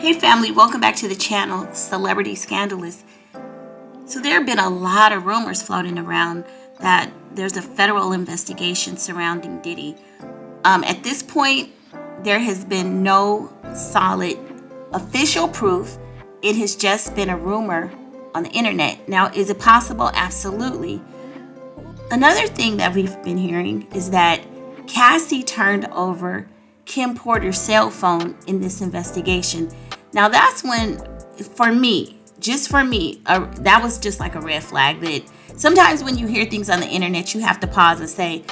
Hey family, welcome back to the channel, Celebrity Scandalust. So there have been a lot of rumors floating around that there's a federal investigation surrounding Diddy. At this point, there has been no solid official proof. It has just been a rumor on the internet. Now, is it possible? Absolutely. Another thing that we've been hearing is that Cassie turned over Kim Porter's cell phone in this investigation. Now that's when, for me, that was just like a red flag. That sometimes when you hear things on the internet, you have to pause and say,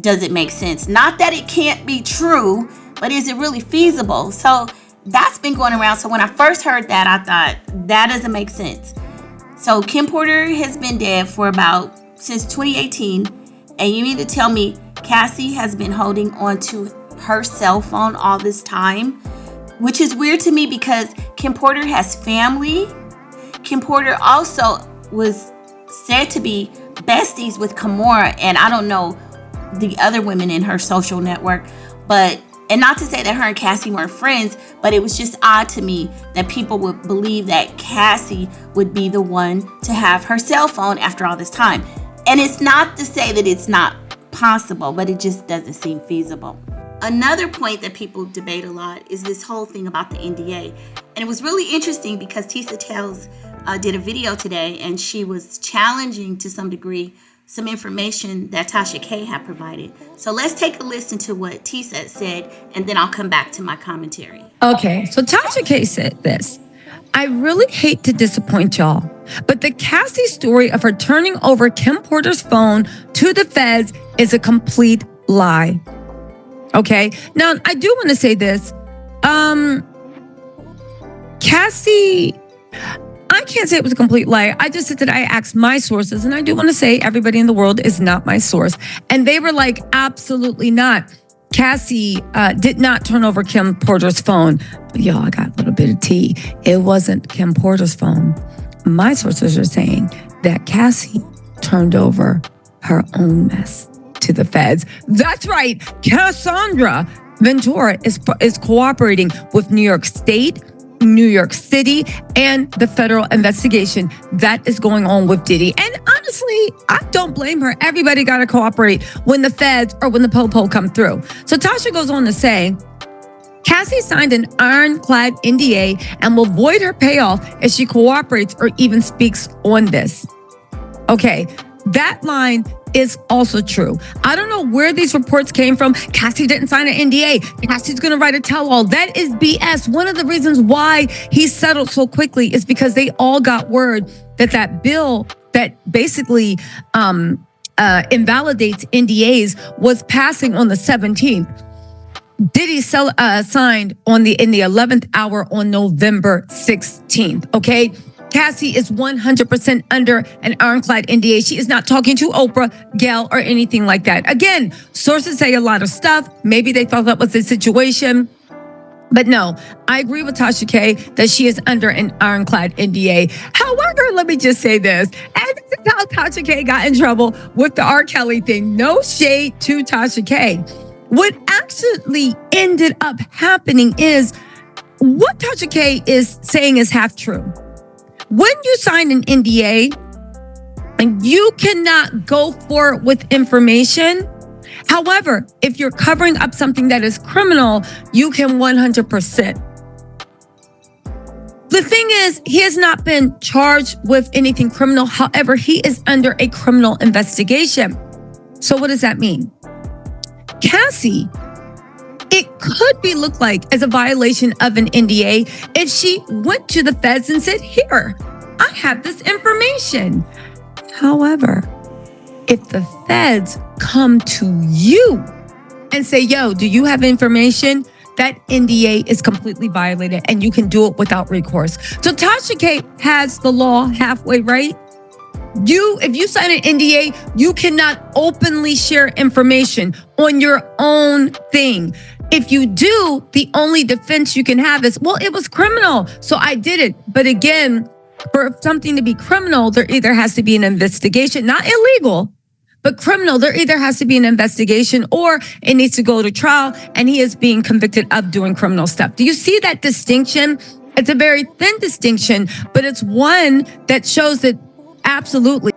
does it make sense? Not that it can't be true, but is it really feasible? So that's been going around. So when I first heard that, I thought that doesn't make sense. So Kim Porter has been dead for since 2018. And you mean to tell me Cassie has been holding on to her cell phone all this time? Which is weird to me because Kim Porter has family. Kim Porter also was said to be besties with Kimora, and I don't know the other women in her social network, and not to say that her and Cassie weren't friends, but it was just odd to me that people would believe that Cassie would be the one to have her cell phone after all this time. And it's not to say that it's not possible, but it just doesn't seem feasible. Another point that people debate a lot is this whole thing about the NDA. And it was really interesting because Tisa Tales did a video today, and she was challenging to some degree some information that Tasha K had provided. So let's take a listen to what Tisa said, and then I'll come back to my commentary. Okay, so Tasha K said this. I really hate to disappoint y'all, but the Cassie story of her turning over Kim Porter's phone to the feds is a complete lie. Okay, now I do want to say this. Cassie, I can't say it was a complete lie. I just said that I asked my sources, and I do want to say everybody in the world is not my source. And they were like, absolutely not. Cassie did not turn over Kim Porter's phone. But y'all, I got a little bit of tea. It wasn't Kim Porter's phone. My sources are saying that Cassie turned over her own mess to the feds. That's right. Cassandra Ventura is cooperating with New York State, New York City, and the federal investigation that is going on with Diddy. And honestly, I don't blame her. Everybody got to cooperate when the feds or when the po-po come through. So Tasha goes on to say, Cassie signed an ironclad NDA and will void her payoff if she cooperates or even speaks on this. Okay, that line is also true. I don't know where these reports came from. Cassie didn't sign an NDA. Cassie's going to write a tell-all. That is BS. One of the reasons why he settled so quickly is because they all got word that bill that basically invalidates NDAs was passing on the 17th. Diddy signed in the 11th hour on November 16th. Okay. Cassie is 100% under an ironclad NDA. She is not talking to Oprah, Gayle, or anything like that. Again, sources say a lot of stuff. Maybe they thought that was the situation. But no, I agree with Tasha K that she is under an ironclad NDA. However, let me just say this. And this is how Tasha K got in trouble with the R. Kelly thing. No shade to Tasha K. What actually ended up happening is what Tasha K is saying is half true. When you sign an NDA and you cannot go forward with information, however, if you're covering up something that is criminal, you can 100%. The thing is, he has not been charged with anything criminal. However, he is under a criminal investigation. So what does that mean? Cassie, it could be looked like as a violation of an NDA if she went to the feds and said, here, I have this information. However, if the feds come to you and say, yo, do you have information? That NDA is completely violated and you can do it without recourse. So Tasha K has the law halfway right. If you sign an NDA, you cannot openly share information on your own thing. If you do, the only defense you can have is, well, it was criminal, so I did it. But again, for something to be criminal, there either has to be an investigation, not illegal, but criminal. There either has to be an investigation or it needs to go to trial, and he is being convicted of doing criminal stuff. Do you see that distinction? It's a very thin distinction, but it's one that shows that absolutely.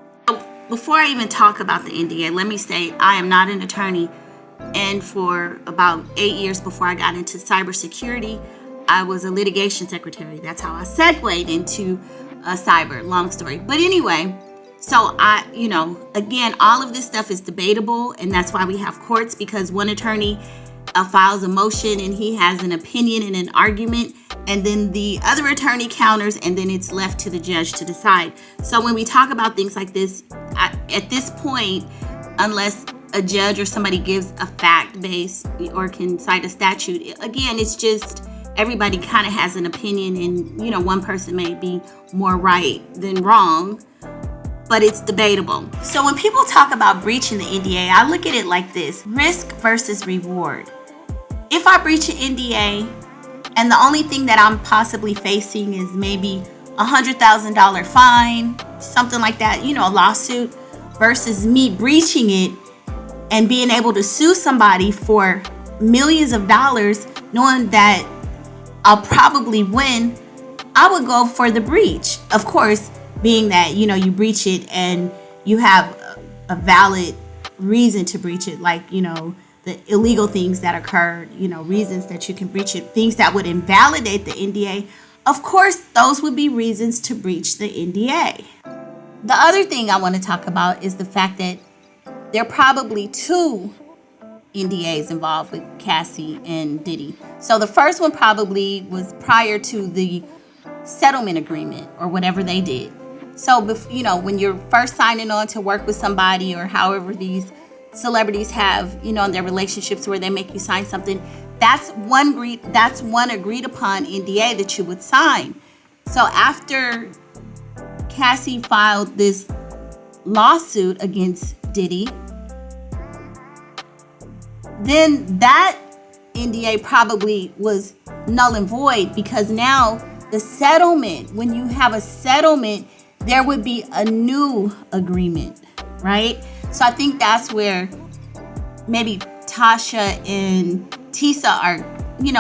Before I even talk about the NDA, let me say I am not an attorney. And for about 8 years before I got into cybersecurity, I was a litigation secretary. That's how I segued into cyber, long story. But anyway, so again, all of this stuff is debatable. And that's why we have courts, because one attorney files a motion and he has an opinion and an argument, and then the other attorney counters, and then it's left to the judge to decide. So when we talk about things like this, at this point, unless a judge or somebody gives a fact base or can cite a statute, again, it's just everybody kind of has an opinion, and one person may be more right than wrong, but it's debatable. So when people talk about breaching the NDA, I look at it like this: risk versus reward. If I breach an NDA and the only thing that I'm possibly facing is maybe $100,000 fine, something like that, a lawsuit, versus me breaching it and being able to sue somebody for millions of dollars, knowing that I'll probably win, I would go for the breach. Of course, being that, you breach it and you have a valid reason to breach it, like, the illegal things that occurred, reasons that you can breach it, things that would invalidate the NDA. Of course, those would be reasons to breach the NDA. The other thing I want to talk about is the fact that there are probably 2 NDAs involved with Cassie and Diddy. So the first one probably was prior to the settlement agreement or whatever they did. So, when you're first signing on to work with somebody, or however these celebrities have, in their relationships where they make you sign something, that's one agreed upon NDA that you would sign. So after Cassie filed this lawsuit against Diddy, then that NDA probably was null and void, because now the settlement, when you have a settlement, there would be a new agreement, right? So I think that's where maybe Tasha and Tisa are,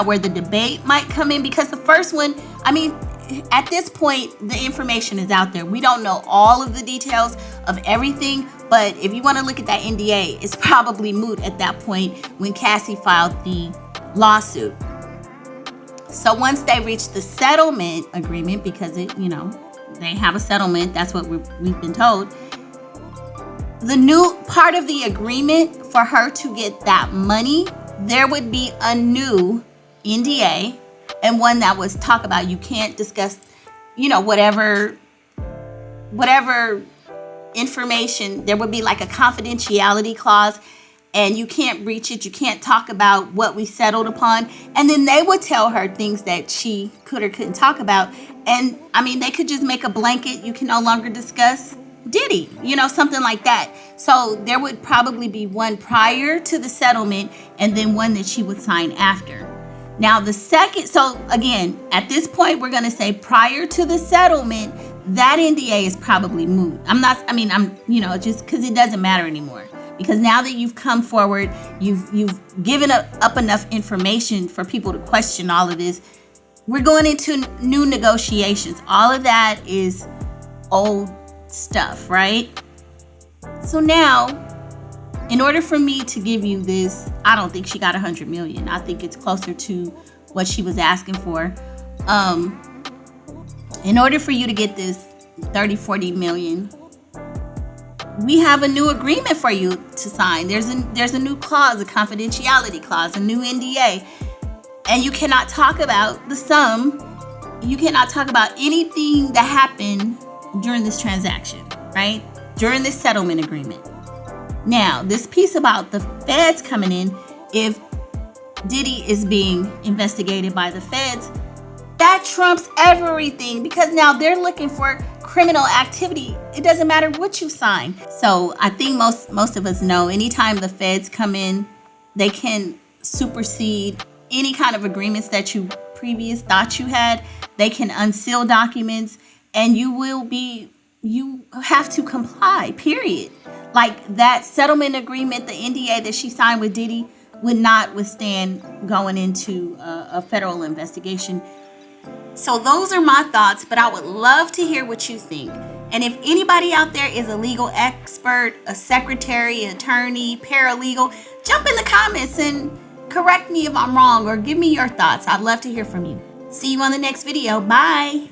where the debate might come in, because the first one, at this point, the information is out there. We don't know all of the details of everything, but if you want to look at that NDA, it's probably moot at that point when Cassie filed the lawsuit. So once they reach the settlement agreement, because they have a settlement, that's what we've been told. The new part of the agreement for her to get that money, there would be a new NDA, and one that was talk about you can't discuss, whatever information. There would be like a confidentiality clause, and you can't breach it. You can't talk about what we settled upon. And then they would tell her things that she could or couldn't talk about. And they could just make a blanket, you can no longer discuss Diddy, something like that. So there would probably be one prior to the settlement, and then one that she would sign after. Now the second, so again, at this point, we're going to say prior to the settlement, that NDA is probably moot. Just because it doesn't matter anymore. Because now that you've come forward, you've given up enough information for people to question all of this. We're going into new negotiations. All of that is old stuff, right? So now, in order for me to give you this, I don't think she got 100 million. I think it's closer to what she was asking for. In order for you to get this 30-40 million, we have a new agreement for you to sign. There's a new clause, a confidentiality clause, a new NDA. And you cannot talk about the sum. You cannot talk about anything that happened during this transaction, right? During this settlement agreement. Now, this piece about the feds coming in, if Diddy is being investigated by the feds, that trumps everything, because now they're looking for criminal activity. It doesn't matter what you sign. So I think most of us know anytime the feds come in, they can supersede any kind of agreements that you previous thought you had. They can unseal documents, and you have to comply, period. Like that settlement agreement, the NDA that she signed with Diddy, would not withstand going into a federal investigation. So those are my thoughts, but I would love to hear what you think. And if anybody out there is a legal expert, a secretary, attorney, paralegal, jump in the comments and correct me if I'm wrong or give me your thoughts. I'd love to hear from you. See you on the next video. Bye.